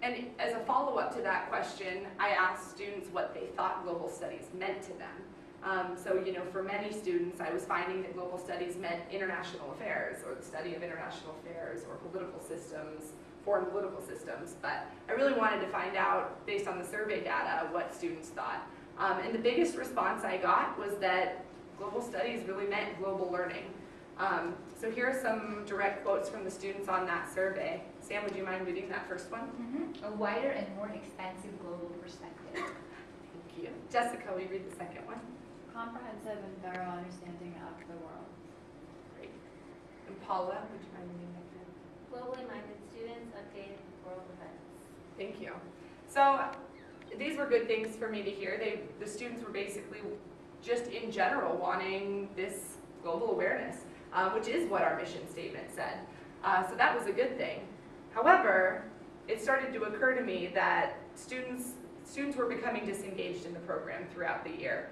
And as a follow-up to that question, I asked students what they thought global studies meant to them. So, you know, for many students, I was finding that global studies meant international affairs, or the study of international affairs, or political systems, foreign political systems. But I really wanted to find out, based on the survey data, what students thought. And the biggest response I got was that global studies really meant global learning. So here are some direct quotes from the students on that survey. Sam, would you mind reading that first one? A wider and more expansive global perspective. Thank you. Jessica, will you read the second one? Comprehensive and thorough understanding of the world. Great. And Paula, would you mind reading that? Globally minded students update world events. Thank you. So these were good things for me to hear. The students were basically just in general wanting this global awareness, which is what our mission statement said. So that was a good thing. However, it started to occur to me that students were becoming disengaged in the program throughout the year,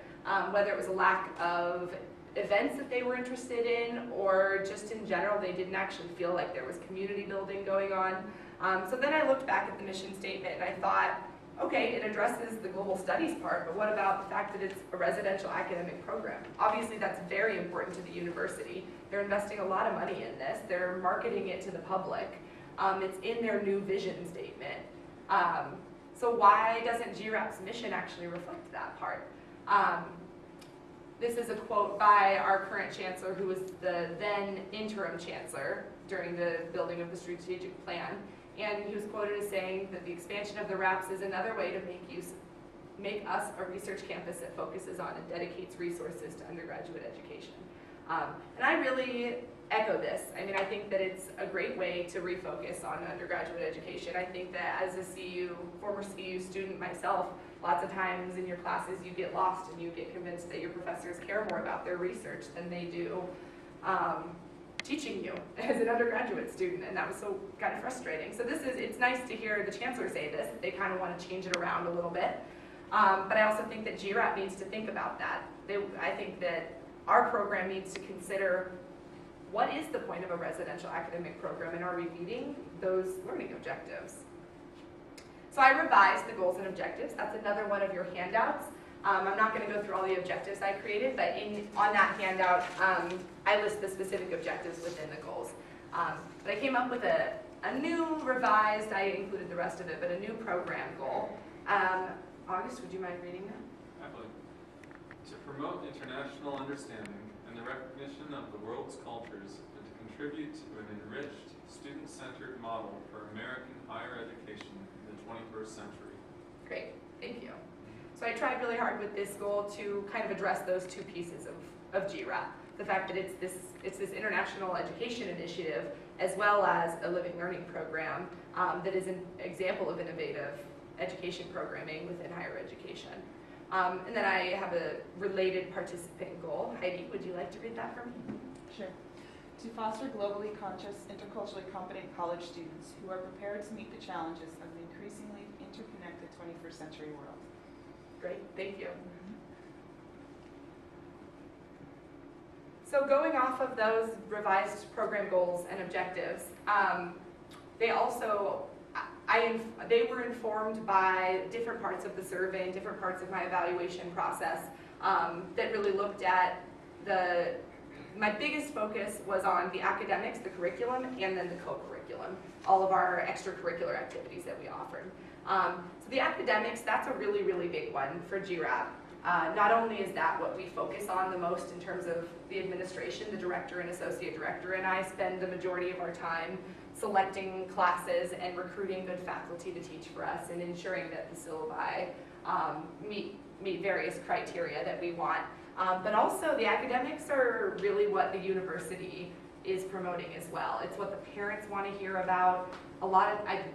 whether it was a lack of events that they were interested in, or just in general they didn't actually feel like there was community building going on. So then I looked back at the mission statement and I thought, okay, it addresses the global studies part, but what about the fact that it's a residential academic program? Obviously that's very important to the university. They're investing a lot of money in this. They're marketing it to the public. It's in their new vision statement. So why doesn't GRAP's mission actually reflect that part? This is a quote by our current chancellor, who was the then interim chancellor during the building of the strategic plan. And he was quoted as saying that the expansion of the RAPS is another way to make us a research campus that focuses on and dedicates resources to undergraduate education. And I really echo this. I mean, I think that it's a great way to refocus on undergraduate education. I think that as a former CU student myself, lots of times in your classes you get lost and you get convinced that your professors care more about their research than they do teaching you as an undergraduate student, and that was so kind of frustrating. So it's nice to hear the chancellor say this, that they kind of want to change it around a little bit. But I also think that GRAP needs to think about that. I think that our program needs to consider, what is the point of a residential academic program, and are we meeting those learning objectives? So I revised the goals and objectives. That's another one of your handouts. I'm not going to go through all the objectives I created, but on that handout, I list the specific objectives within the goals. But I came up with a new revised, I included the rest of it, but a new program goal. August, would you mind reading that? Happily. To promote international understanding and the recognition of the world's cultures, and to contribute to an enriched, student-centered model for American higher education in the 21st century. Great, thank you. So I tried really hard with this goal to kind of address those two pieces of GRAP. The fact that it's this international education initiative, as well as a living learning program that is an example of innovative education programming within higher education. And then I have a related participant goal. Heidi, would you like to read that for me? Sure. To foster globally conscious, interculturally competent college students who are prepared to meet the challenges of an increasingly interconnected 21st century world. Great, thank you. So going off of those revised program goals and objectives, they were informed by different parts of the survey and different parts of my evaluation process that really looked at my biggest focus was on the academics, the curriculum, and then the co-curriculum, all of our extracurricular activities that we offered. So the academics, that's a really, really big one for GRAP. Not only is that what we focus on the most in terms of the administration, the director and associate director and I spend the majority of our time selecting classes and recruiting good faculty to teach for us and ensuring that the syllabi meet various criteria that we want. But also the academics are really what the university is promoting as well. It's what the parents want to hear about.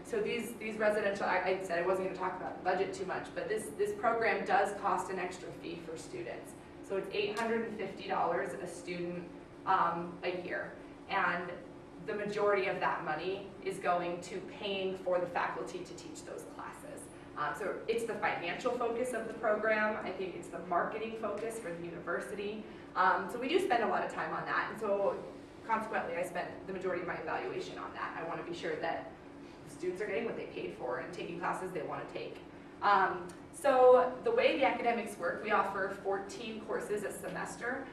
So these residential, I said I wasn't going to talk about the budget too much, but this program does cost an extra fee for students. So it's $850 a student a year. And the majority of that money is going to paying for the faculty to teach those classes. So it's the financial focus of the program. I think it's the marketing focus for the university. So we do spend a lot of time on that. And so consequently, I spent the majority of my evaluation on that. I want to be sure that students are getting what they paid for and taking classes they want to take. So the way the academics work, we offer 14 courses a semester.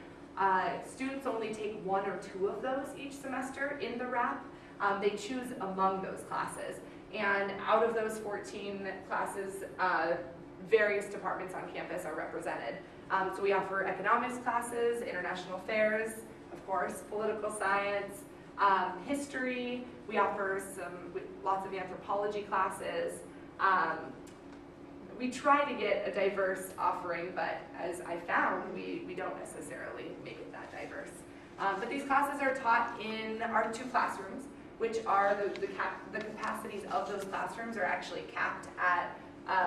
Students only take 1 or 2 of those each semester in the RAP. They choose among those classes. And out of those 14 classes, various departments on campus are represented. So we offer economics classes, international affairs, of course, political science, history. We offer lots of anthropology classes. We try to get a diverse offering, but as I found, we don't necessarily make it that diverse. But these classes are taught in our 2 classrooms, which are the capacities of those classrooms are actually capped at,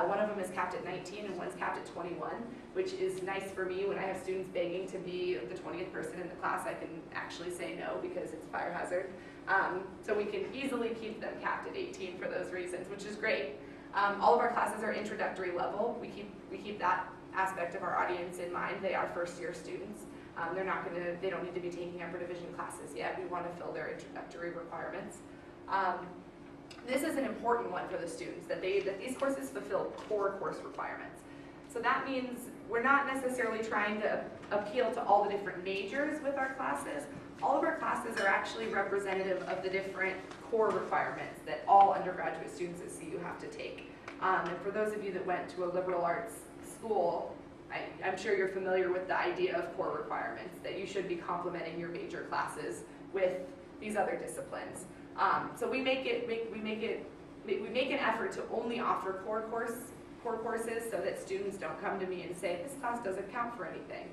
one of them is capped at 19 and one's capped at 21, which is nice for me when I have students begging to be the 20th person in the class. I can actually say no because it's fire hazard. So we can easily keep them capped at 18 for those reasons, which is great. All of our classes are introductory level. We keep that aspect of our audience in mind. They are first-year students. They don't need to be taking upper division classes yet. We want to fill their introductory requirements. This is an important one for the students, that these courses fulfill core course requirements. So that means we're not necessarily trying to appeal to all the different majors with our classes. All of our classes are actually representative of the different core requirements that all undergraduate students at CU have to take. And for those of you that went to a liberal arts school, I'm sure you're familiar with the idea of core requirements, that you should be complementing your major classes with these other disciplines. So we make an effort to only offer core courses so that students don't come to me and say, this class doesn't count for anything.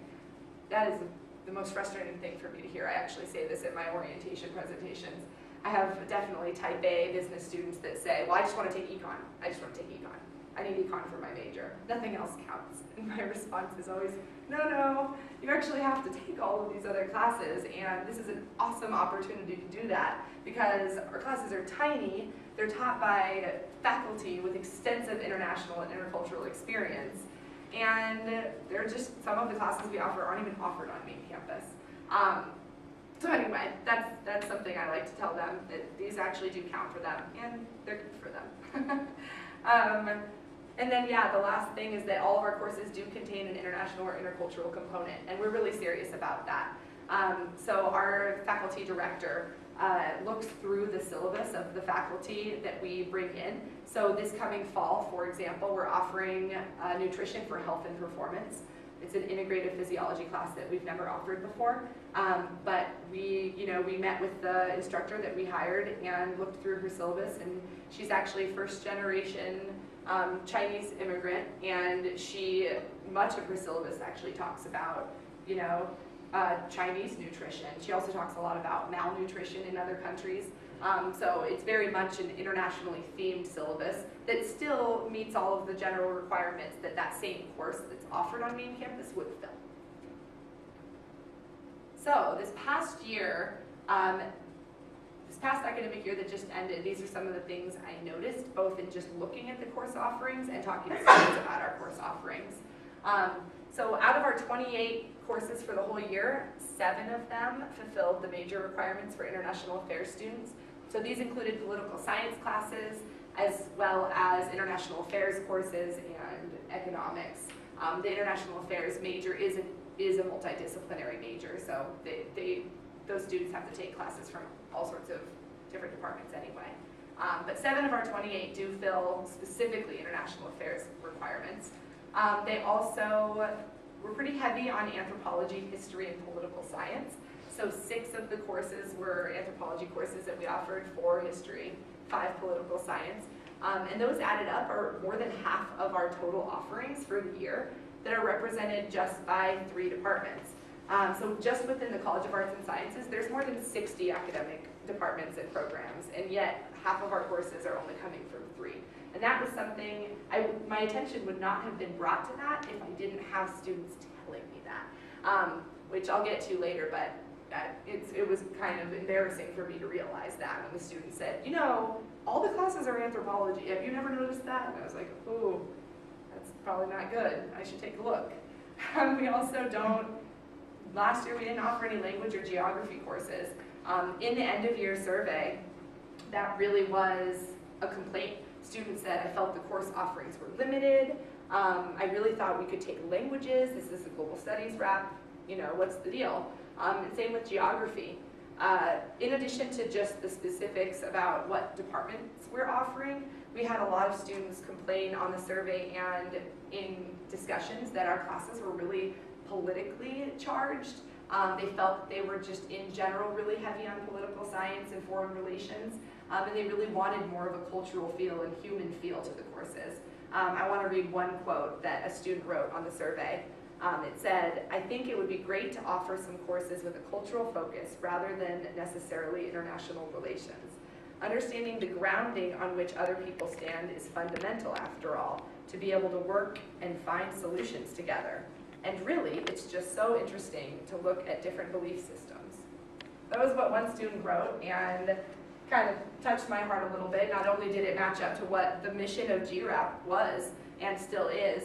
That is the most frustrating thing for me to hear. I actually say this at my orientation presentations. I have definitely type A business students that say, well, I just want to take econ. I just want to take econ. I need econ for my major. Nothing else counts. And my response is always, no, you actually have to take all of these other classes, and this is an awesome opportunity to do that because our classes are tiny. They're taught by faculty with extensive international and intercultural experience, and they're just, some of the classes we offer aren't even offered on main campus. So anyway, that's something I like to tell them, that these actually do count for them, and they're good for them. And then, yeah, the last thing is that all of our courses do contain an international or intercultural component, and we're really serious about that. So our faculty director looks through the syllabus of the faculty that we bring in. So this coming fall, for example, we're offering nutrition for health and performance. It's an integrative physiology class that we've never offered before, but we met with the instructor that we hired and looked through her syllabus, and she's actually first generation Chinese immigrant, and much of her syllabus actually talks about, Chinese nutrition. She also talks a lot about malnutrition in other countries. So it's very much an internationally themed syllabus that still meets all of the general requirements that same course that's offered on main campus would fill. So this past year, this past academic year that just ended, these are some of the things I noticed, both in just looking at the course offerings and talking to students about our course offerings. So out of our 28 courses for the whole year, 7 of them fulfilled the major requirements for international affairs students. So these included political science classes, as well as international affairs courses and economics. The international affairs major is a multidisciplinary major, so those students have to take classes from all sorts of different departments anyway. But 7 of our 28 do fill specifically international affairs requirements. They also were pretty heavy on anthropology, history, and political science. So 6 of the courses were anthropology courses that we offered, 4 history, 5 political science. And those added up are more than half of our total offerings for the year that are represented just by 3 departments. So just within the College of Arts and Sciences, there's more than 60 academic departments and programs, and yet half of our courses are only coming from 3. And that was something, my attention would not have been brought to that if I didn't have students telling me that, which I'll get to later, but it was kind of embarrassing for me to realize that when the student said, all the classes are anthropology. Have you never noticed that? And I was like, oh, that's probably not good. I should take a look. We also last year we didn't offer any language or geography courses. In the end of year survey, that really was a complaint. Students said, I felt the course offerings were limited. I really thought we could take languages. This is a global studies wrap. You know, what's the deal? And same with geography. In addition to just the specifics about what departments we're offering, we had a lot of students complain on the survey and in discussions that our classes were really politically charged. They felt they were just in general really heavy on political science and foreign relations, and they really wanted more of a cultural feel and human feel to the courses. I want to read one quote that a student wrote on the survey. It said, I think it would be great to offer some courses with a cultural focus rather than necessarily international relations. Understanding the grounding on which other people stand is fundamental, after all, to be able to work and find solutions together. And really, it's just so interesting to look at different belief systems. That was what one student wrote, and kind of touched my heart a little bit. Not only did it match up to what the mission of GRAP was and still is,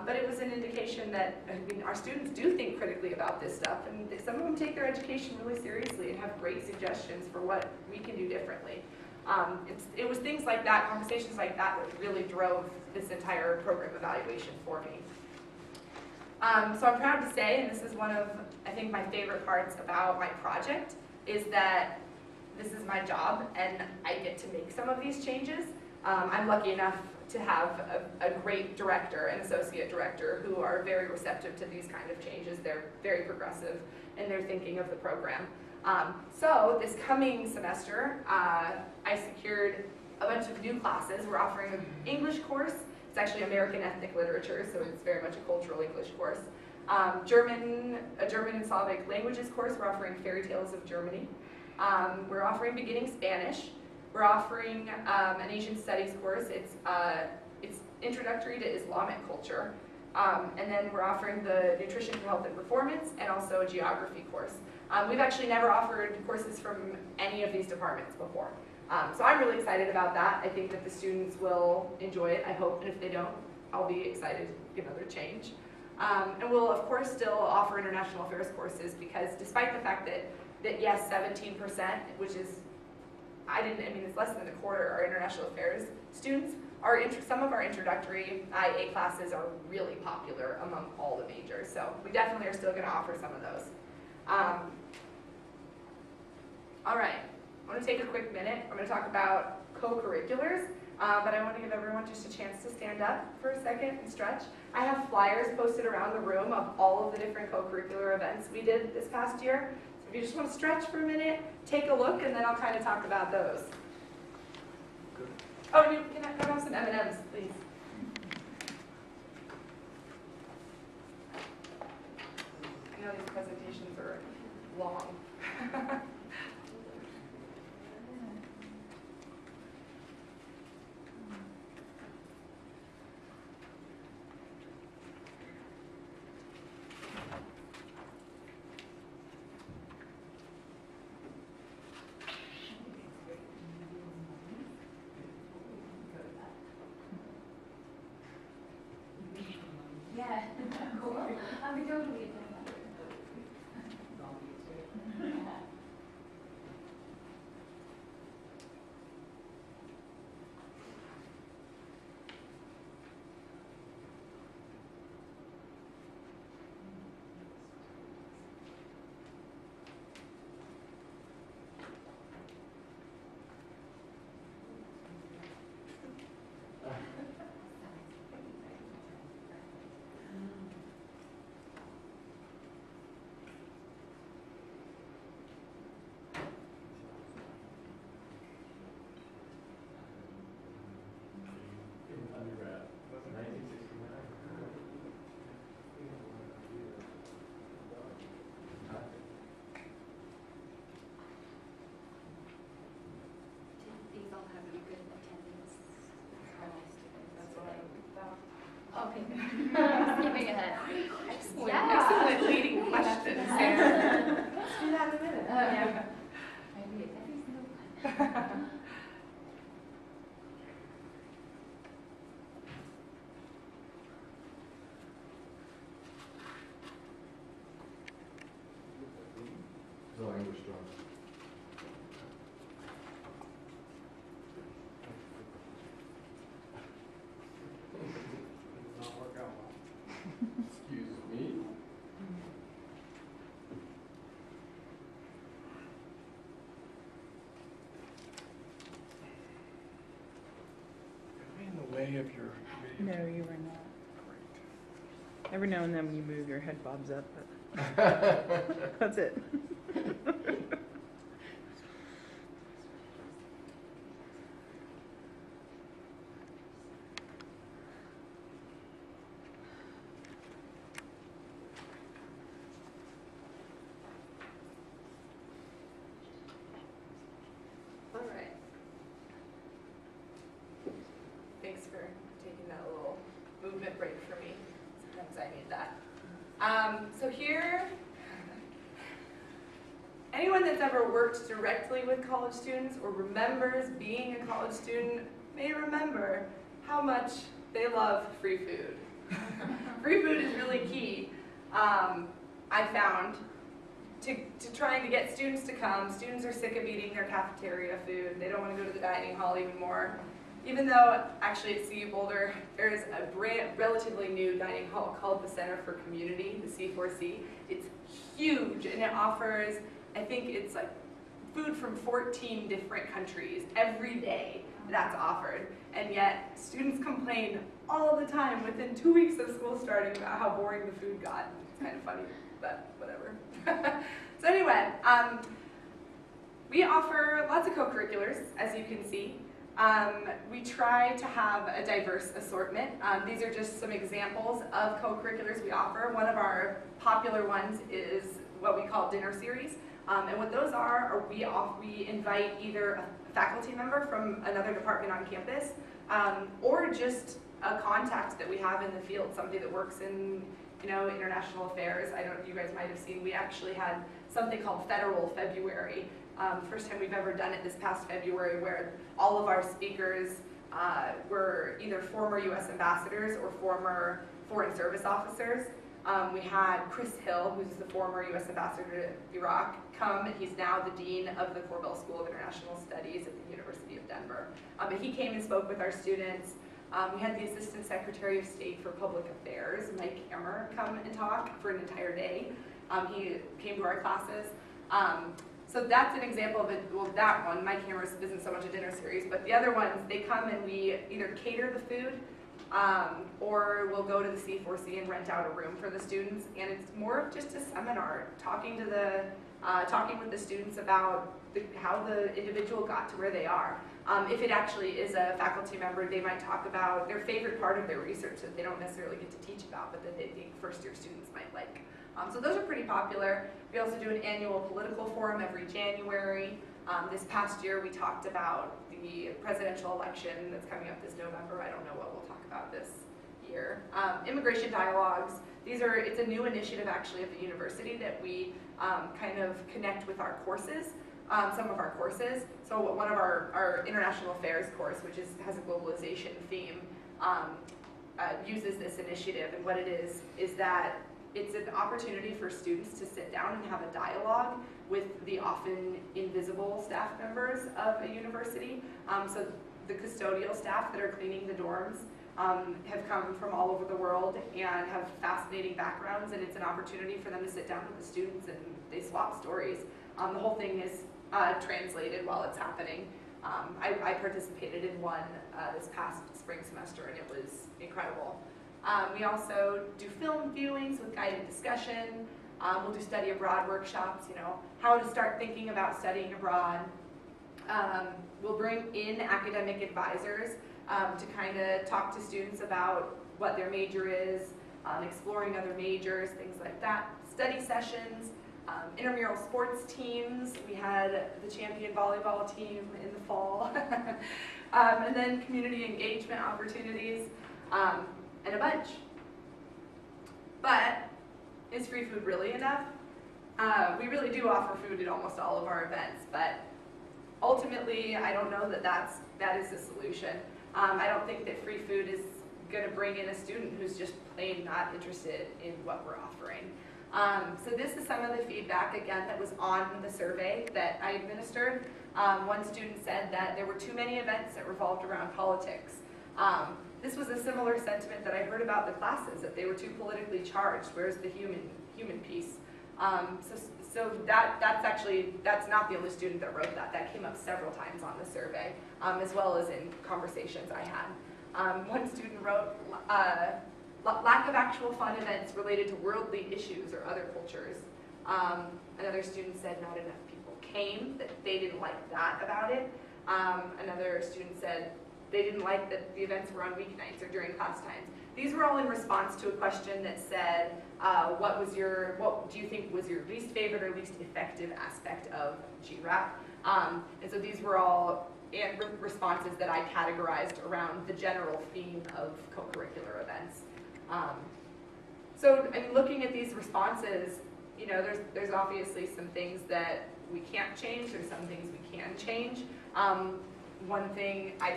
but it was an indication that, I mean, our students do think critically about this stuff, and some of them take their education really seriously and have great suggestions for what we can do differently. It was things like that, conversations like that, that really drove this entire program evaluation for me. So I'm proud to say, and this is one of, I think, my favorite parts about my project, is that this is my job and I get to make some of these changes. I'm lucky enough to have a great director and associate director who are very receptive to these kind of changes. They're very progressive in their thinking of the program. So this coming semester, I secured a bunch of new classes. We're offering an English course. It's actually American Ethnic Literature, so it's very much a cultural English course. A German and Slavic languages course. We're offering Fairy Tales of Germany. We're offering Beginning Spanish. We're offering an Asian Studies course. It's Introductory to Islamic Culture. And then we're offering the Nutrition for Health and Performance and also a Geography course. We've actually never offered courses from any of these departments before. So I'm really excited about that. I think that the students will enjoy it, I hope, and if they don't, I'll be excited to give another change. And we'll, of course, still offer international affairs courses because despite the fact that yes, 17%, which is, it's less than a quarter, are international affairs students, some of our introductory IA classes are really popular among all the majors, so we definitely are still going to offer some of those. All right. I'm going to take a quick minute. I'm going to talk about co-curriculars, but I want to give everyone just a chance to stand up for a second and stretch. I have flyers posted around the room of all of the different co-curricular events we did this past year. So if you just want to stretch for a minute, take a look, and then I'll kind of talk about those. Good. Oh, and can I have some M&Ms, please? I know these presentations are long. Yeah, cool. I'll be totally These all have a good attendance. That's what Okay. Skipping ahead. Excellent, Yeah. excellent leading questions, Sarah. Let's do that in a minute. yeah. Maybe that is no one. No English drum. if you're video? No, you were not. Great. Every now and then when you move, your head bobs up, but that's it. All right. Thanks for taking that little movement break for me. Sometimes I need that. So here, anyone that's ever worked directly with college students or remembers being a college student may remember how much they love free food. Free food is really key, I found, to trying to get students to come. Students are sick of eating their cafeteria food. They don't want to go to the dining hall anymore. Even though actually at CU Boulder, there is a relatively new dining hall called the Center for Community, the C4C. It's huge and it offers, I think it's like food from 14 different countries every day that's offered. And yet students complain all the time within 2 weeks of school starting about how boring the food got. It's kind of funny, but whatever. So anyway, we offer lots of co-curriculars, as you can see. We try to have a diverse assortment. These are just some examples of co-curriculars we offer. One of our popular ones is what we call dinner series. And what those are we invite either a faculty member from another department on campus or just a contact that we have in the field, somebody that works in international affairs. You guys might have seen, we actually had something called Federal February. First time we've ever done it this past February, where all of our speakers were either former U.S. ambassadors or former foreign service officers. We had Chris Hill, who's the former U.S. ambassador to Iraq, come, and he's now the dean of the Corbell School of International Studies at the University of Denver. And he came and spoke with our students. We had the Assistant Secretary of State for Public Affairs, Mike Hammer, come and talk for an entire day. He came to our classes. So that's an example of it. Well, that one, Mike Hammer isn't so much a dinner series, but the other ones, they come and we either cater the food or we'll go to the C4C and rent out a room for the students. And it's more of just a seminar, talking with the students about how the individual got to where they are. If it actually is a faculty member, they might talk about their favorite part of their research that they don't necessarily get to teach about, but that they think first-year students might like. So those are pretty popular. We also do an annual political forum every January. This past year, we talked about the presidential election that's coming up this November. I don't know what we'll talk about this year. Immigration dialogues. It's a new initiative actually at the university that we kind of connect with our courses. Some of our courses. So one of our international affairs course, which has a globalization theme, uses this initiative. And what it is that it's an opportunity for students to sit down and have a dialogue with the often invisible staff members of a university. So the custodial staff that are cleaning the dorms have come from all over the world and have fascinating backgrounds, and it's an opportunity for them to sit down with the students and they swap stories. The whole thing is translated while it's happening. I participated in one this past spring semester and it was incredible. We also do film viewings with guided discussion. We'll do study abroad workshops, how to start thinking about studying abroad. We'll bring in academic advisors to kind of talk to students about what their major is, exploring other majors, things like that. Study sessions, intramural sports teams. We had the champion volleyball team in the fall. And then community engagement opportunities. And a bunch. But is free food really enough? We really do offer food at almost all of our events, but ultimately I don't know that is the solution. I don't think that free food is going to bring in a student who's just plain not interested in what we're offering. So this is some of the feedback, again, that was on the survey that I administered. One student said that there were too many events that revolved around politics. This was a similar sentiment that I heard about the classes, that they were too politically charged. Where's the human piece? So that's not the only student that wrote that. That came up several times on the survey, as well as in conversations I had. One student wrote, lack of actual fun events related to worldly issues or other cultures. Another student said not enough people came, that they didn't like that about it. Another student said they didn't like that the events were on weeknights or during class times. These were all in response to a question that said, what do you think was your least favorite or least effective aspect of GRAP? And so these were all responses that I categorized around the general theme of co-curricular events. So I mean, looking at these responses, you know, there's obviously some things that we can't change, there's some things we can change. One thing I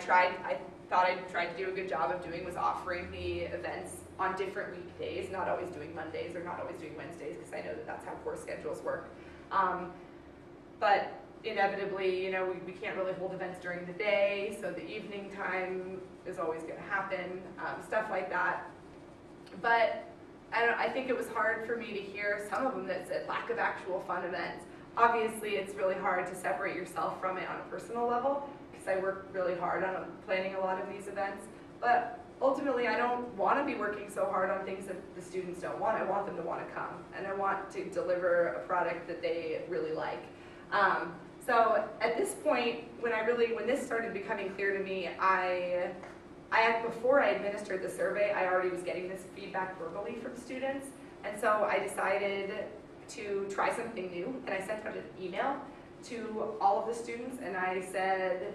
thought I tried to do a good job of doing was offering the events on different weekdays, not always doing Mondays or not always doing Wednesdays, because I know that that's how course schedules work. But inevitably, you know, we can't really hold events during the day, so the evening time is always going to happen, stuff like that. But I think it was hard for me to hear some of them that said lack of actual fun events. Obviously, it's really hard to separate yourself from it on a personal level, because I work really hard on planning a lot of these events. But ultimately, I don't want to be working so hard on things that the students don't want. I want them to want to come, and I want to deliver a product that they really like. So at this point, when this started becoming clear to me, before I administered the survey, I already was getting this feedback verbally from students, and so I decided to try something new, and I sent out an email to all of the students, and I said,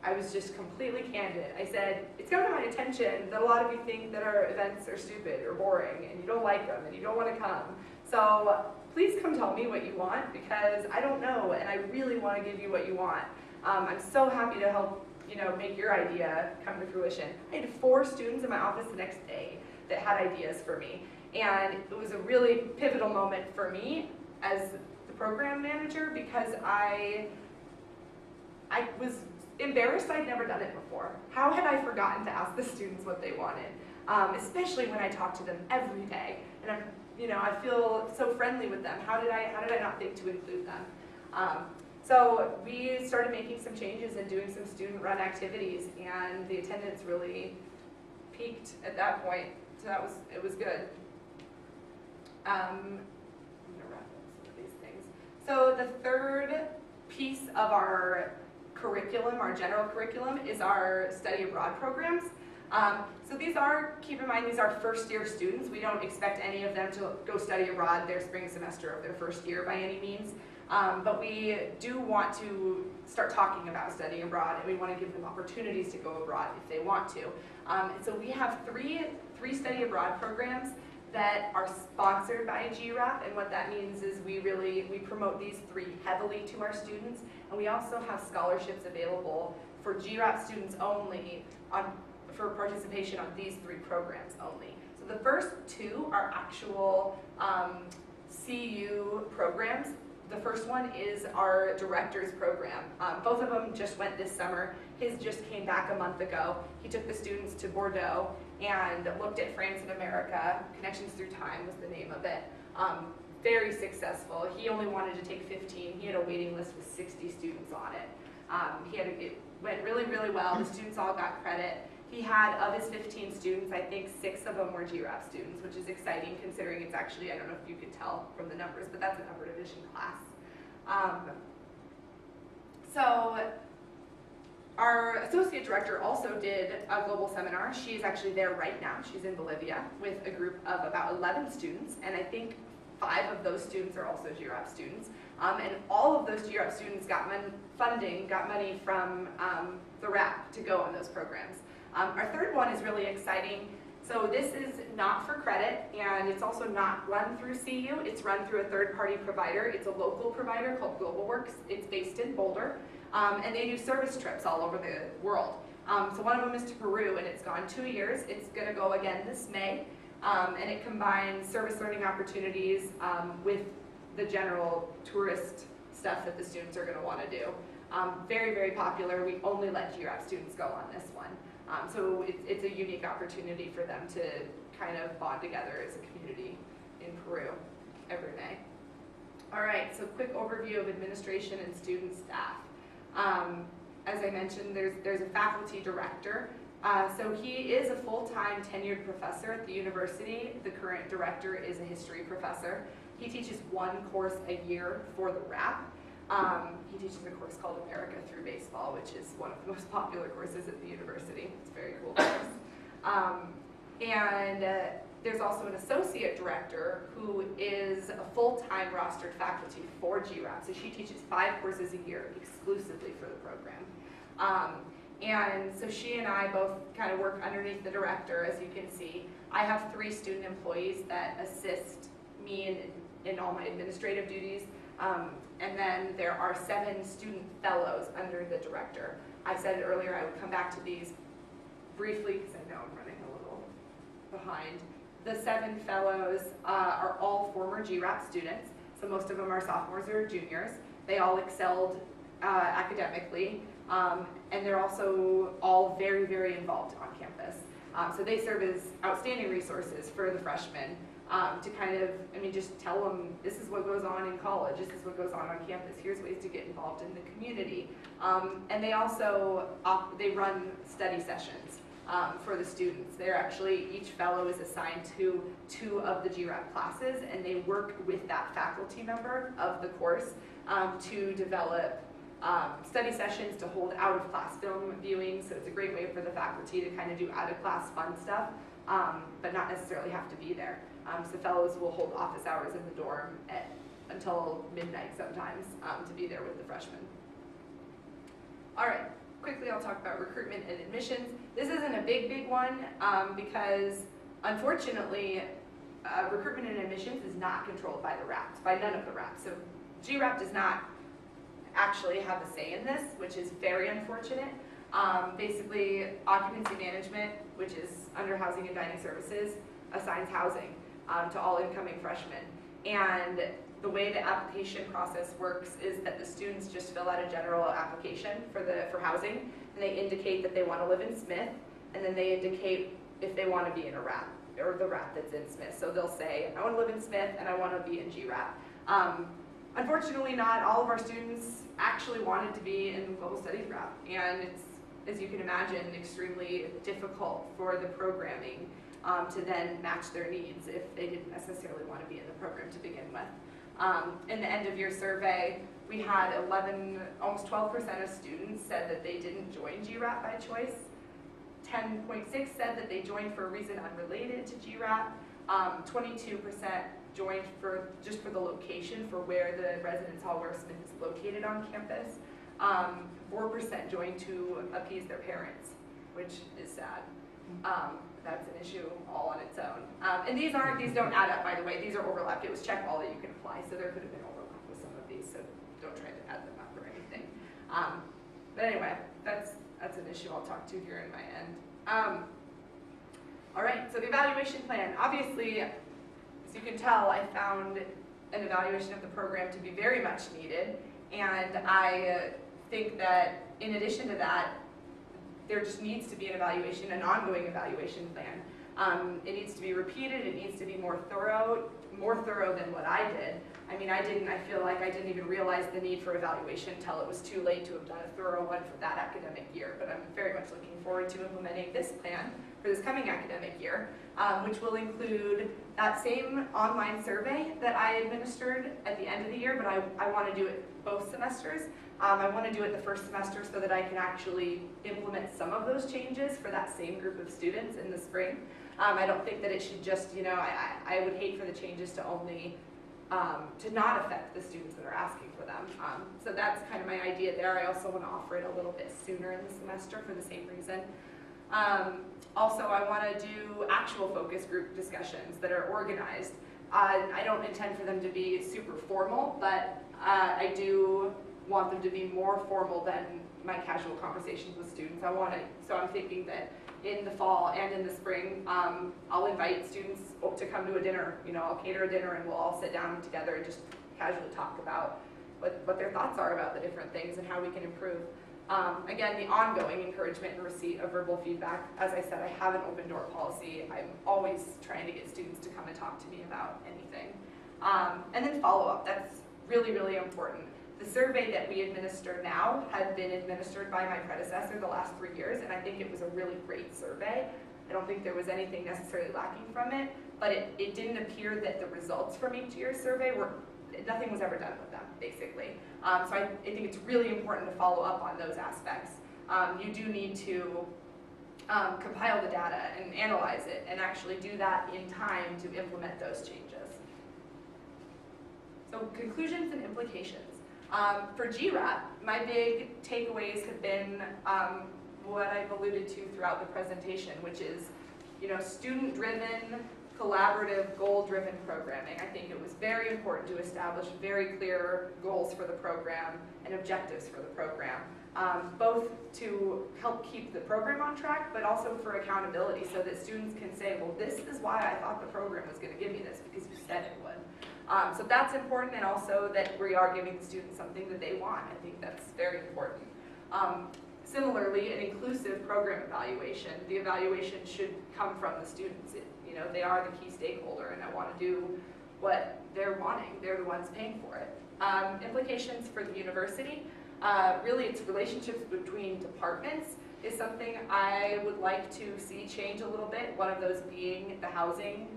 I was just completely candid. I said, it's come to my attention that a lot of you think that our events are stupid or boring, and you don't like them, and you don't want to come. So please come tell me what you want, because I don't know, and I really want to give you what you want. I'm so happy to help, you know, make your idea come to fruition. I had 4 students in my office the next day that had ideas for me, and it was a really pivotal moment for me as the program manager, because I was embarrassed I'd never done it before. How had I forgotten to ask the students what they wanted? Especially when I talk to them every day, and I feel so friendly with them. How did I not think to include them? So we started making some changes and doing some student-run activities, and the attendance really peaked at that point. So it was good. I'm gonna wrap up some of these things. So the third piece of our curriculum, our general curriculum, is our study abroad programs. So these are, keep in mind, these are first-year students. We don't expect any of them to go study abroad their spring semester of their first year by any means. But we do want to start talking about studying abroad, and we want to give them opportunities to go abroad if they want to. And so we have three study abroad programs that are sponsored by GRAP, and what that means is we promote these 3 heavily to our students, and we also have scholarships available for GRAP students only for participation on these 3 programs only. So the first 2 are actual CU programs. The first one is our director's program. Both of them just went this summer. His just came back a month ago. He took the students to Bordeaux and looked at France and America. Connections Through Time was the name of it. Very successful. He only wanted to take 15. He had a waiting list with 60 students on it. It went really, really well. The students all got credit. He had, of his 15 students, I think 6 of them were GRAP students, which is exciting considering it's actually, I don't know if you could tell from the numbers, but that's an upper division class. So our associate director also did a global seminar. She's actually there right now. She's in Bolivia with a group of about 11 students, and I think 5 of those students are also GRAP students. And all of those GRAP students got money from the RAP to go on those programs. Our third one is really exciting. So this is not for credit, and it's also not run through CU. It's run through a third-party provider. It's a local provider called GlobalWorks. It's based in Boulder, and they do service trips all over the world. So one of them is to Peru, and it's gone 2 years. It's going to go again this May, and it combines service learning opportunities with the general tourist stuff that the students are going to want to do. Very, very popular. We only let GRAP students go on this one. So it's a unique opportunity for them to kind of bond together as a community in Peru every May. All right, so quick overview of administration and student staff. As I mentioned, there's a faculty director, So he is a full-time tenured professor at the university. The current director is a history professor. He teaches one course a year for the RAP. He teaches a course called America Through Baseball, which is one of the most popular courses at the university. It's a very cool course. There's also an associate director who is a full-time rostered faculty for GRAP. So she teaches 5 courses a year exclusively for the program. And so she and I both kind of work underneath the director, as you can see. I have 3 student employees that assist me in all my administrative duties. And then there are 7 student fellows under the director. I said earlier I would come back to these briefly because I know I'm running a little behind. The 7 fellows are all former GRAP students, so most of them are sophomores or juniors. They all excelled academically, and they're also all very, very involved on campus. So they serve as outstanding resources for the freshmen to kind of, just tell them this is what goes on in college, this is what goes on campus, here's ways to get involved in the community. And they also, they run study sessions for the students. They're actually, each fellow is assigned to 2 of the GRAP classes, and they work with that faculty member of the course to develop study sessions, to hold out-of-class film viewings. So it's a great way for the faculty to kind of do out-of-class fun stuff, but not necessarily have to be there. So fellows will hold office hours in the dorm until midnight sometimes to be there with the freshmen. All right, quickly I'll talk about recruitment and admissions. This isn't a big one because unfortunately recruitment and admissions is not controlled by the RAPs, by none of the RAPs. So GRAP does not actually have a say in this, which is very unfortunate. Basically, occupancy management, which is under housing and dining services, assigns housing to all incoming freshmen. And the way the application process works is that the students just fill out a general application for housing, and they indicate that they want to live in Smith, and then they indicate if they want to be in a RAP, or the RAP that's in Smith. So they'll say, I want to live in Smith, and I want to be in GRAP. Unfortunately, not all of our students actually wanted to be in Global Studies RAP, and it's, as you can imagine, extremely difficult for the programming to then match their needs if they didn't necessarily want to be in the program to begin with. In the end of year survey, we had almost 12% of students said that they didn't join GRAP by choice. 10.6 said that they joined for a reason unrelated to GRAP. 22% joined just for the location, for where the residence hall where Smith is located on campus. 4% joined to appease their parents, which is sad. That's an issue all on its own. And these don't add up, by the way. These are overlapped. It was check all that you can apply, so there could have been overlap with some of these, so don't try to add them up or anything. But anyway, that's an issue I'll talk to here in my end. All right, so the evaluation plan. Obviously, as you can tell, I found an evaluation of the program to be very much needed, and I think that in addition to that, there just needs to be an evaluation, an ongoing evaluation plan. It needs to be repeated, it needs to be more thorough than what I did. I feel like I didn't even realize the need for evaluation until it was too late to have done a thorough one for that academic year, but I'm very much looking forward to implementing this plan for this coming academic year, which will include that same online survey that I administered at the end of the year, but I want to do it both semesters. I want to do it the first semester so that I can actually implement some of those changes for that same group of students in the spring. I don't think that it should just, I would hate for the changes to only, to not affect the students that are asking for them. So that's kind of my idea there. I also want to offer it a little bit sooner in the semester for the same reason. Also, I want to do actual focus group discussions that are organized. I don't intend for them to be super formal, but I do want them to be more formal than my casual conversations with students. So I'm thinking that in the fall and in the spring, I'll invite students to come to a dinner. I'll cater a dinner and we'll all sit down together and just casually talk about what their thoughts are about the different things and how we can improve. Again, the ongoing encouragement and receipt of verbal feedback. As I said, I have an open door policy. I'm always trying to get students to come and talk to me about anything. And then follow up. That's really, really important. The survey that we administer now had been administered by my predecessor the last 3 years, and I think it was a really great survey. I don't think there was anything necessarily lacking from it, but it didn't appear that the results from each year's survey nothing was ever done with them, basically. So I think it's really important to follow up on those aspects. You do need to compile the data and analyze it, and actually do that in time to implement those changes. So conclusions and implications. For GRAP, my big takeaways have been what I've alluded to throughout the presentation, which is, student-driven, collaborative, goal-driven programming. I think it was very important to establish very clear goals for the program and objectives for the program, both to help keep the program on track, but also for accountability, so that students can say, well, this is why I thought the program was going to give me this, because you said it would. So that's important, and also that we are giving the students something that they want. I think that's very important. Similarly, an inclusive program evaluation. The evaluation should come from the students. They are the key stakeholder, and I want to do what they're wanting. They're the ones paying for it. Implications for the university. Really, it's relationships between departments is something I would like to see change a little bit. One of those being the housing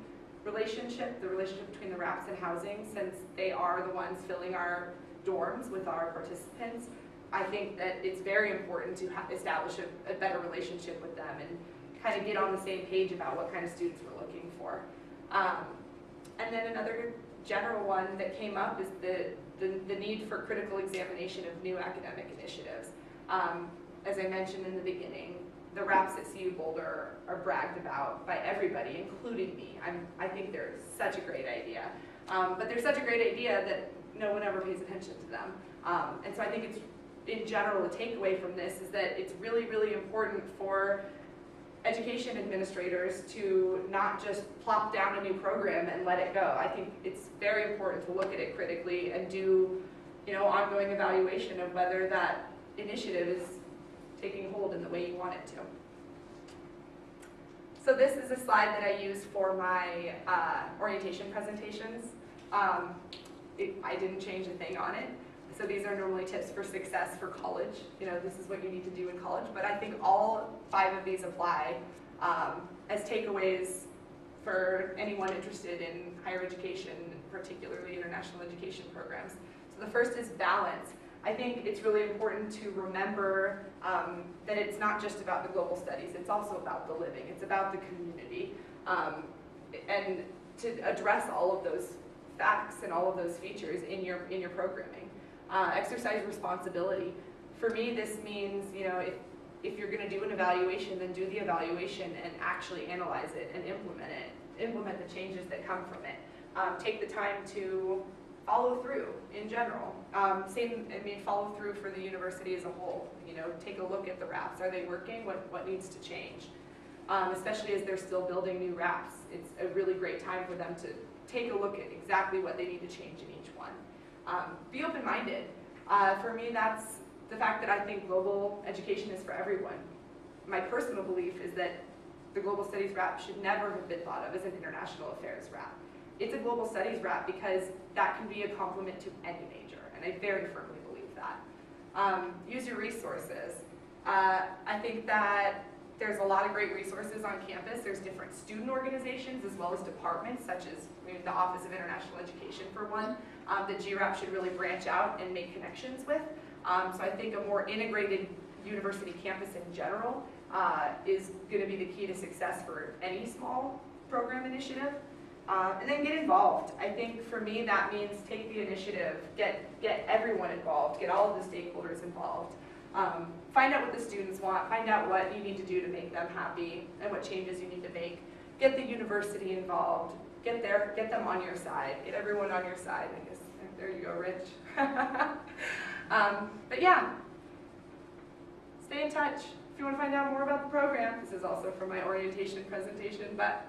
relationship, the relationship between the RAPs and housing, since they are the ones filling our dorms with our participants. I think that it's very important to establish a better relationship with them and kind of get on the same page about what kind of students we're looking for. And then another general one that came up is the need for critical examination of new academic initiatives. As I mentioned in the beginning, the RAPs at CU Boulder are bragged about by everybody, including me. I think they're such a great idea. But they're such a great idea that no one ever pays attention to them. And so I think it's, in general, the takeaway from this is that it's really, really important for education administrators to not just plop down a new program and let it go. I think it's very important to look at it critically and do, ongoing evaluation of whether that initiative is taking hold in the way you want it to. So this is a slide that I use for my orientation presentations. I didn't change a thing on it. So these are normally tips for success for college. This is what you need to do in college. But I think all 5 of these apply as takeaways for anyone interested in higher education, particularly international education programs. So the first is balance. I think it's really important to remember that it's not just about the global studies. It's also about the living. It's about the community. And to address all of those facts and all of those features in your programming. Exercise responsibility. For me, this means, if you're going to do an evaluation, then do the evaluation and actually analyze it and implement it. Implement the changes that come from it. Take the time to follow through in general. Follow through for the university as a whole. Take a look at the RAPs. Are they working? What needs to change? Especially as they're still building new RAPs. It's a really great time for them to take a look at exactly what they need to change in each one. Be open-minded. For me, that's the fact that I think global education is for everyone. My personal belief is that the Global Studies RAP should never have been thought of as an international affairs RAP. It's a global studies RAP because that can be a complement to any major, and I very firmly believe that. Use your resources. I think that there's a lot of great resources on campus. There's different student organizations as well as departments, such as the Office of International Education, for one, that GRAP should really branch out and make connections with. So I think a more integrated university campus in general is going to be the key to success for any small program initiative. And then get involved. I think for me that means take the initiative, get everyone involved, get all of the stakeholders involved. Find out what the students want, find out what you need to do to make them happy and what changes you need to make. Get the university involved, get them on your side, get everyone on your side. I guess, there you go, Rich. But yeah, stay in touch. If you want to find out more about the program, this is also from my orientation presentation, but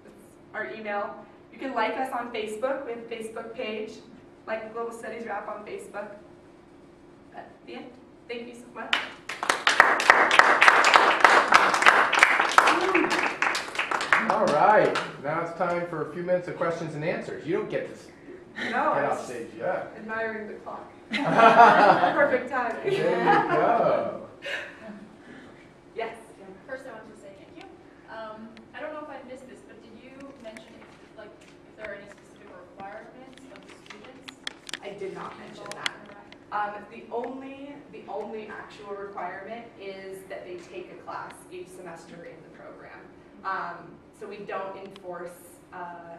it's our email. You can like us on Facebook. We have a Facebook page, like Global Studies RAP on Facebook. That's the end. Thank you so much. All right, now it's time for a few minutes of questions and answers. You don't get to No, I Get off was stage yet. admiring the clock. Perfect timing. There you go. Yes. First, I want to say thank you. I don't know if I missed this, but did you mention if there are any specific requirements of the students? I did not mention that. The only actual requirement is that they take a class each semester in the program. So we don't enforce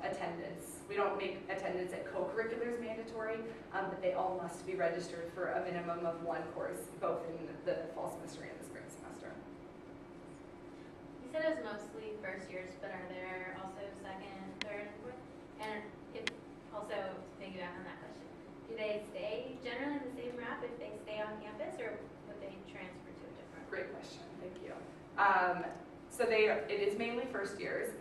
attendance. We don't make attendance at co-curriculars mandatory, but they all must be registered for a minimum of one course, both in the fall semester and the spring semester. You said it was mostly first years, but are there also second, third, and fourth? And if, also to piggyback on that question, do they stay generally in the same rap if they stay on campus, or would they transfer to a different? Great question, thank you. So it is mainly first years.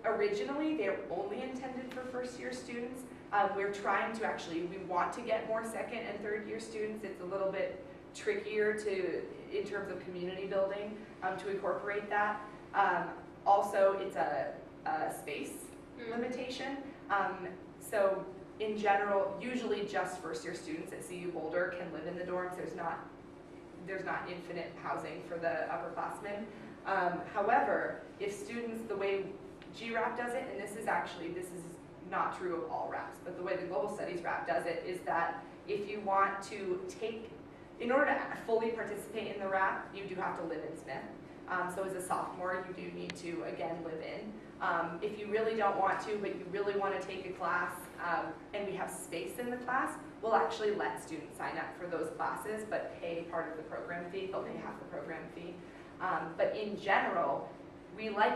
Originally, they're only intended for first year students. We're trying to we want to get more second and third year students. It's a little bit trickier in terms of community building, to incorporate that. Also, it's a space limitation. So in general, usually just first year students at CU Boulder can live in the dorms. There's not infinite housing for the upperclassmen. However, if students, the way GRAP does it, and this is not true of all RAPs, but the way the Global Studies RAP does it is that if you want to in order to fully participate in the RAP, you do have to live in Smith. So as a sophomore, you do need to, again, live in. If you really don't want to, but you really want to take a class, and we have space in the class, we'll actually let students sign up for those classes, but pay part of the program fee. They'll pay half the program fee. But in general, we like